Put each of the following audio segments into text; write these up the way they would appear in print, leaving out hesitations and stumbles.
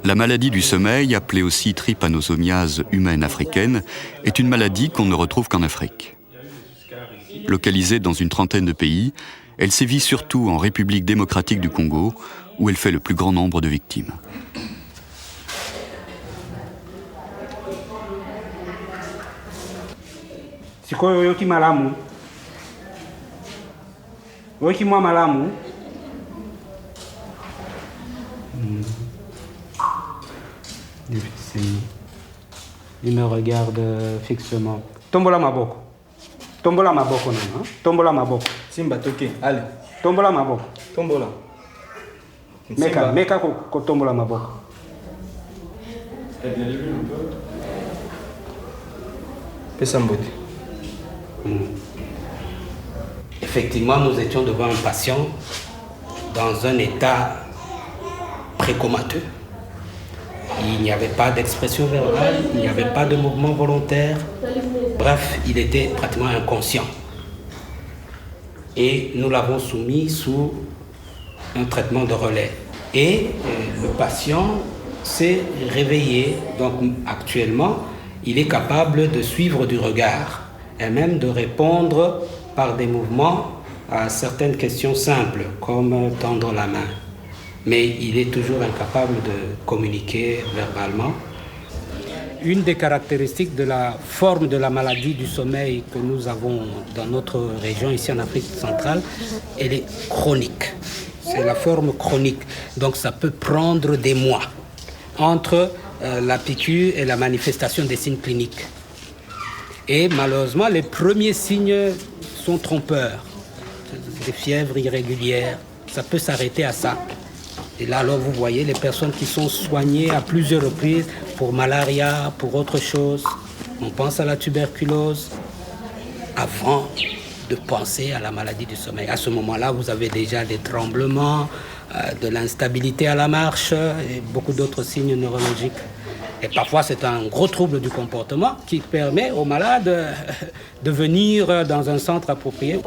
La maladie du sommeil, appelée aussi trypanosomiase humaine africaine, est une maladie qu'on ne retrouve qu'en Afrique. Localisée dans une trentaine de pays, elle sévit surtout en République démocratique du Congo, où elle fait le plus grand nombre de victimes. Sikoyo yoki malamu. Yoki mwa malamu. Il me regarde fixement. Tombola maboko. Tombola maboko non, hein? Tombola maboko. Simba toke, allez. Tombola maboko. Tombola. Meka ko tombola maboko. Pesambote. Effectivement, nous étions devant un patient dans un état précomateux. Il n'y avait pas d'expression verbale, il n'y avait pas de mouvement volontaire. Bref, il était pratiquement inconscient. Et nous l'avons soumis sous un traitement de relais. Et le patient s'est réveillé. Donc actuellement, il est capable de suivre du regard et même de répondre par des mouvements à certaines questions simples, comme tendre la main. Mais il est toujours incapable de communiquer verbalement. Une des caractéristiques de la forme de la maladie du sommeil que nous avons dans notre région, ici en Afrique centrale, elle est chronique. C'est la forme chronique. Donc ça peut prendre des mois entre la piqûre et la manifestation des signes cliniques. Et malheureusement, les premiers signes sont trompeurs. Des fièvres irrégulières, ça peut s'arrêter à ça. Et là, alors, vous voyez les personnes qui sont soignées à plusieurs reprises pour malaria, pour autre chose. On pense à la tuberculose avant de penser à la maladie du sommeil. À ce moment-là, vous avez déjà des tremblements, de l'instabilité à la marche et beaucoup d'autres signes neurologiques. Et parfois, c'est un gros trouble du comportement qui permet aux malades de venir dans un centre approprié.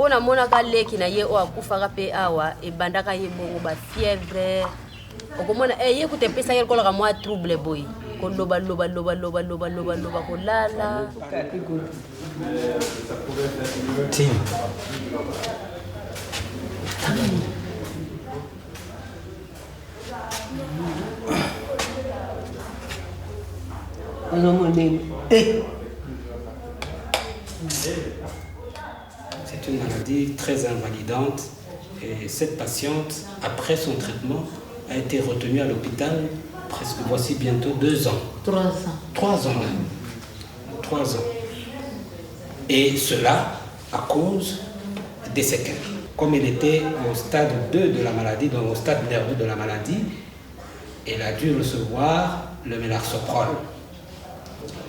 C'est une maladie très invalidante et cette patiente, après son traitement, a été retenue à l'hôpital presque voici bientôt 2 ans. 3 ans. 3 ans. 3 ans. Et cela à cause des séquelles. Comme elle était au stade 2 de la maladie, donc au stade nerveux de la maladie, elle a dû recevoir le mélarsoprol.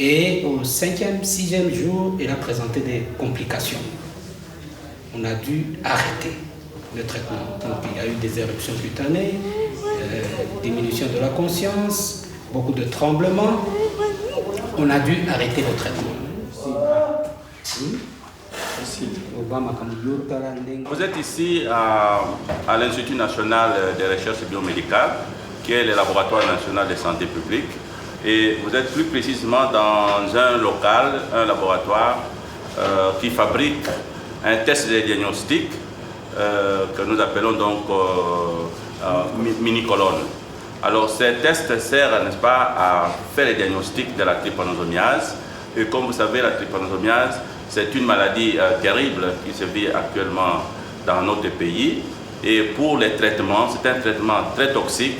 Et au 5e, 6e jour, elle a présenté des complications. On a dû arrêter le traitement. Donc, il y a eu des éruptions cutanées, diminution de la conscience, beaucoup de tremblements. On a dû arrêter le traitement. Vous êtes ici à l'Institut national des recherches biomédicales, qui est le laboratoire national de santé publique. Et vous êtes plus précisément dans un local, un laboratoire qui fabrique un test de diagnostic que nous appelons donc mini-colonne. Alors ces tests servent, n'est-ce pas, à faire le diagnostic de la trypanosomiase. Et comme vous savez, la trypanosomiase, c'est une maladie terrible qui se vit actuellement dans notre pays. Et pour les traitements, c'est un traitement très toxique.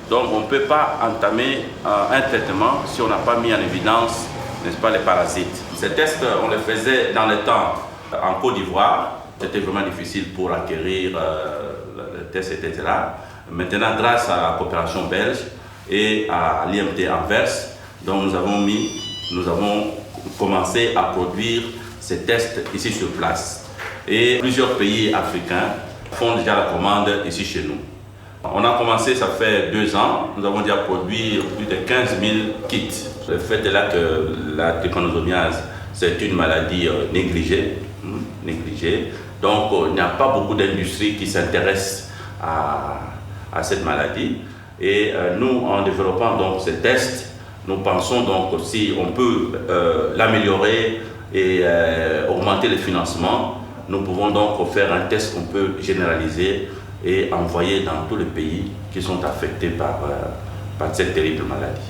Donc on ne peut pas entamer un traitement si on n'a pas mis en évidence, n'est-ce pas, les parasites. Ces tests, on les faisait dans le temps en Côte d'Ivoire. C'était vraiment difficile pour acquérir le test, etc. Maintenant, grâce à la coopération belge et à l'IMT Anvers, donc nous avons commencé à produire ces tests ici sur place. Et plusieurs pays africains font déjà la commande ici chez nous. On a commencé, ça fait 2 ans, nous avons déjà produit plus de 15 000 kits. Le fait est là que la trypanosomiase, c'est une maladie négligée. Donc il n'y a pas beaucoup d'industries qui s'intéressent à cette maladie. Et nous, en développant donc ces tests, nous pensons donc si on peut l'améliorer et augmenter le financement, nous pouvons donc faire un test qu'on peut généraliser et envoyer dans tous les pays qui sont affectés par cette terrible maladie.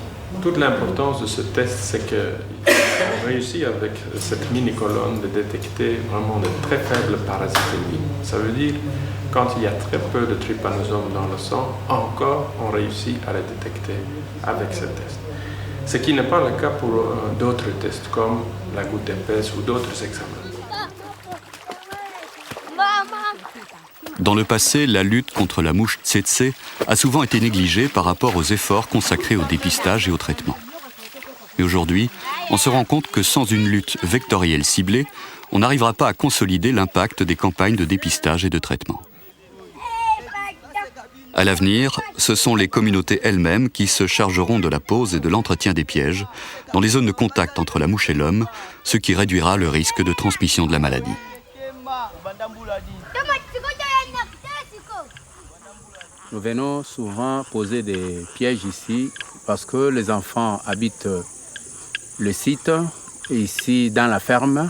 Toute l'importance de ce test, c'est qu'on réussit avec cette mini-colonne de détecter vraiment de très faibles parasitémies. Ça veut dire quand il y a très peu de trypanosomes dans le sang, encore on réussit à les détecter avec ce test. Ce qui n'est pas le cas pour d'autres tests comme la goutte épaisse ou d'autres examens. Dans le passé, la lutte contre la mouche tsetse a souvent été négligée par rapport aux efforts consacrés au dépistage et au traitement. Et aujourd'hui, on se rend compte que sans une lutte vectorielle ciblée, on n'arrivera pas à consolider l'impact des campagnes de dépistage et de traitement. À l'avenir, ce sont les communautés elles-mêmes qui se chargeront de la pose et de l'entretien des pièges dans les zones de contact entre la mouche et l'homme, ce qui réduira le risque de transmission de la maladie. Nous venons souvent poser des pièges ici parce que les enfants habitent le site. Et ici, dans la ferme,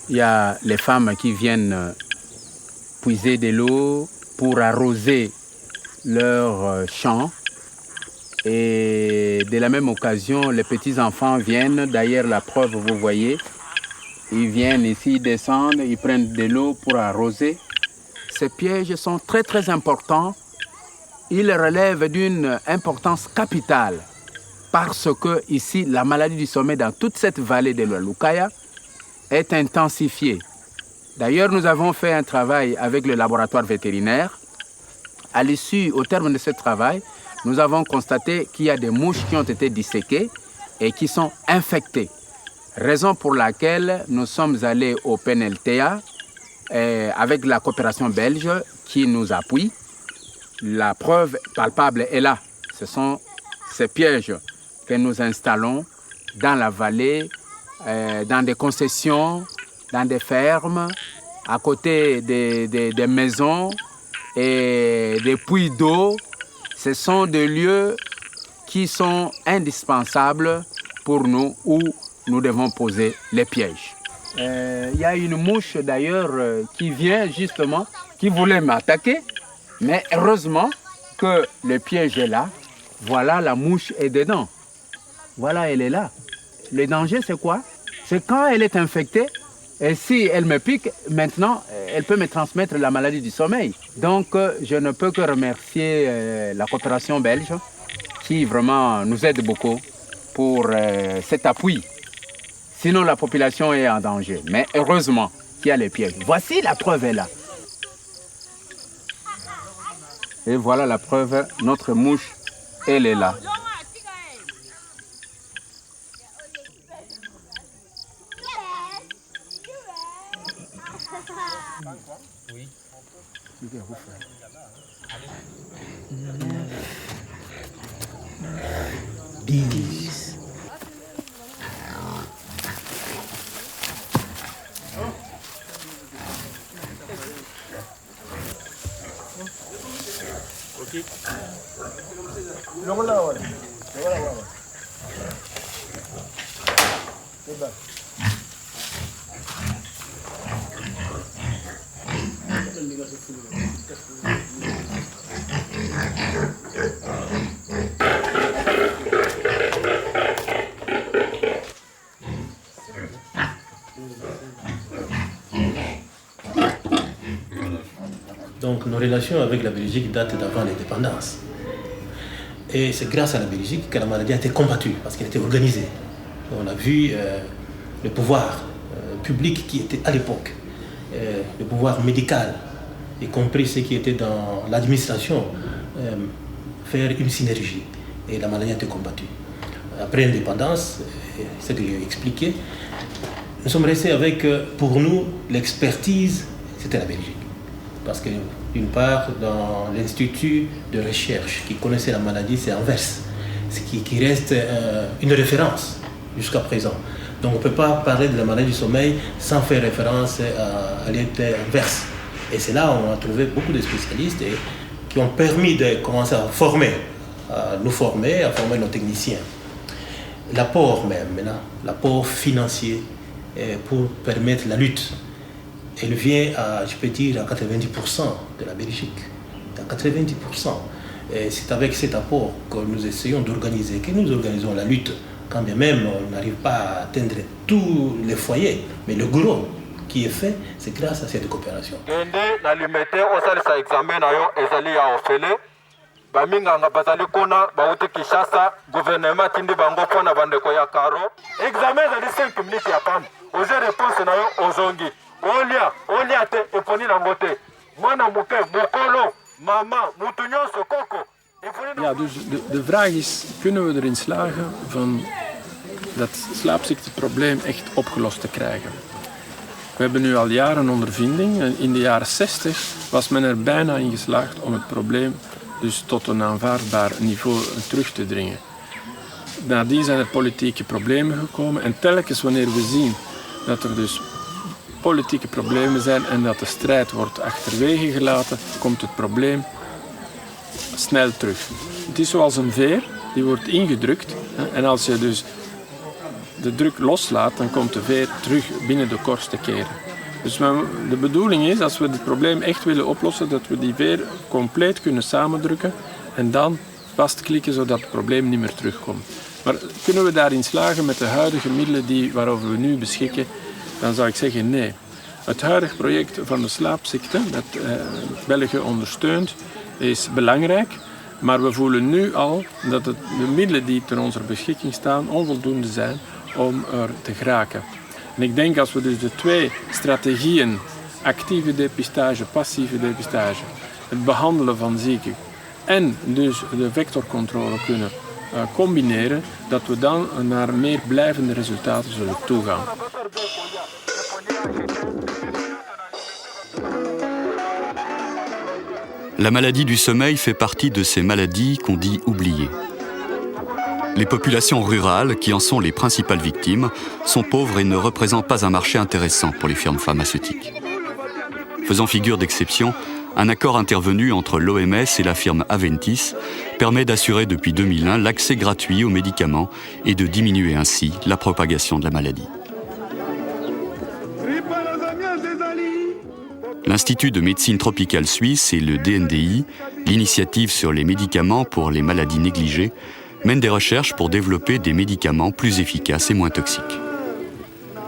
il y a les femmes qui viennent puiser de l'eau pour arroser leurs champs. Et de la même occasion, les petits-enfants viennent. D'ailleurs, la preuve, vous voyez, ils viennent ici, ils descendent, ils prennent de l'eau pour arroser. Ces pièges sont très, très importants. Ils relèvent d'une importance capitale parce que ici, la maladie du sommeil dans toute cette vallée de la Lukaya est intensifiée. D'ailleurs, nous avons fait un travail avec le laboratoire vétérinaire. À l'issue, au terme de ce travail, nous avons constaté qu'il y a des mouches qui ont été disséquées et qui sont infectées. Raison pour laquelle nous sommes allés au PNLTA avec la coopération belge qui nous appuie. La preuve palpable est là. Ce sont ces pièges que nous installons dans la vallée, dans des concessions, dans des fermes, à côté des maisons et des puits d'eau. Ce sont des lieux qui sont indispensables pour nous où nous devons poser les pièges. Il y a une mouche d'ailleurs qui vient justement, qui voulait m'attaquer. Mais heureusement que le piège est là. Voilà, la mouche est dedans. Voilà, elle est là. Le danger, c'est quoi? C'est quand elle est infectée, et si elle me pique, maintenant, elle peut me transmettre la maladie du sommeil. Donc, je ne peux que remercier la coopération belge qui vraiment nous aide beaucoup pour cet appui. Sinon, la population est en danger. Mais heureusement qu'il y a les pièges. Voici la preuve est là. Et voilà la preuve, notre mouche, elle est là. Donc nos relations avec la Belgique datent d'avant l'indépendance. Et c'est grâce à la Belgique que la maladie a été combattue, parce qu'elle était organisée. On a vu le pouvoir public qui était à l'époque, le pouvoir médical, y compris ceux qui étaient dans l'administration, faire une synergie. Et la maladie a été combattue. Après l'indépendance, ce que j'ai expliqué, nous sommes restés avec, pour nous, l'expertise, c'était la Belgique. Parce que, d'une part, dans l'institut de recherche qui connaissait la maladie, c'est Anvers, ce qui reste une référence jusqu'à présent. Donc on ne peut pas parler de la maladie du sommeil sans faire référence à l'INT Anvers. Et c'est là où on a trouvé beaucoup de spécialistes. Et qui ont permis de commencer à nous former, à former nos techniciens. L'apport même, maintenant, l'apport financier pour permettre la lutte, elle vient à, je peux dire, à 90% de la Belgique. À 90%. Et c'est avec cet apport que nous essayons d'organiser, que nous organisons la lutte. Quand bien même on n'arrive pas à atteindre tous les foyers, mais le gros qui est fait, c'est grâce à cette coopération. baminganga bazali kuna bauti Kinshasa gouvernement tindi bango pona bandeko ya karo examen ezali 5 minutes ya pamba oze réponse na yo ozongi olia te eponi nango te mwana moke mokolo mama mutu nyonso koko. Ja, dus de vraag is, kunnen we erin slagen van dat slaapziekteprobleem echt opgelost te krijgen? We hebben nu al jaren ondervinding. In de jaren 60 was men er bijna in geslaagd om het probleem dus tot een aanvaardbaar niveau terug te dringen. Nadien zijn er politieke problemen gekomen en telkens wanneer we zien dat er dus politieke problemen zijn en dat de strijd wordt achterwege gelaten, komt het probleem snel terug. Het is zoals een veer, die wordt ingedrukt en als je dus de druk loslaat, dan komt de veer terug binnen de korst te keren. Dus de bedoeling is, als we het probleem echt willen oplossen, dat we die veer compleet kunnen samendrukken en dan vastklikken zodat het probleem niet meer terugkomt. Maar kunnen we daarin slagen met de huidige middelen waarover we nu beschikken, dan zou ik zeggen nee. Het huidige project van de slaapziekte, dat België ondersteunt, is belangrijk. Maar we voelen nu al dat de middelen die ter onze beschikking staan onvoldoende zijn om er te geraken. En ik denk als we dus de twee strategieën, actieve depistage, passieve depistage, het behandelen van zieken en dus de vectorcontrole kunnen combineren, dat we dan naar meer blijvende resultaten zullen toegaan. La maladie du sommeil fait partie de ces maladies qu'on dit oubliées. Les populations rurales, qui en sont les principales victimes, sont pauvres et ne représentent pas un marché intéressant pour les firmes pharmaceutiques. Faisant figure d'exception, un accord intervenu entre l'OMS et la firme Aventis permet d'assurer depuis 2001 l'accès gratuit aux médicaments et de diminuer ainsi la propagation de la maladie. L'Institut de médecine tropicale suisse et le DNDi, l'initiative sur les médicaments pour les maladies négligées, mènent des recherches pour développer des médicaments plus efficaces et moins toxiques.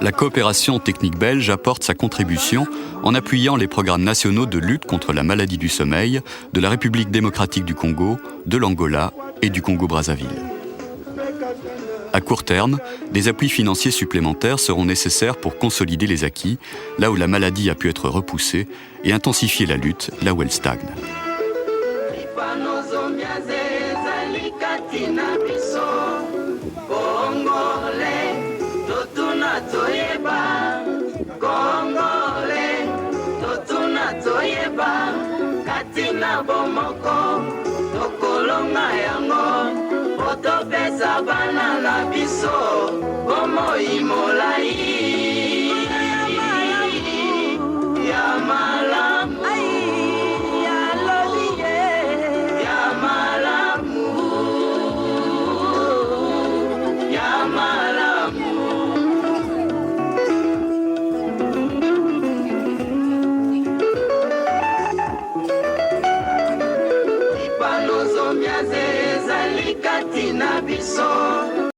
La coopération technique belge apporte sa contribution en appuyant les programmes nationaux de lutte contre la maladie du sommeil de la République démocratique du Congo, de l'Angola et du Congo-Brazzaville. À court terme, des appuis financiers supplémentaires seront nécessaires pour consolider les acquis, là où la maladie a pu être repoussée, et intensifier la lutte, là où elle stagne. Topesa bana la biso, bomo imolai.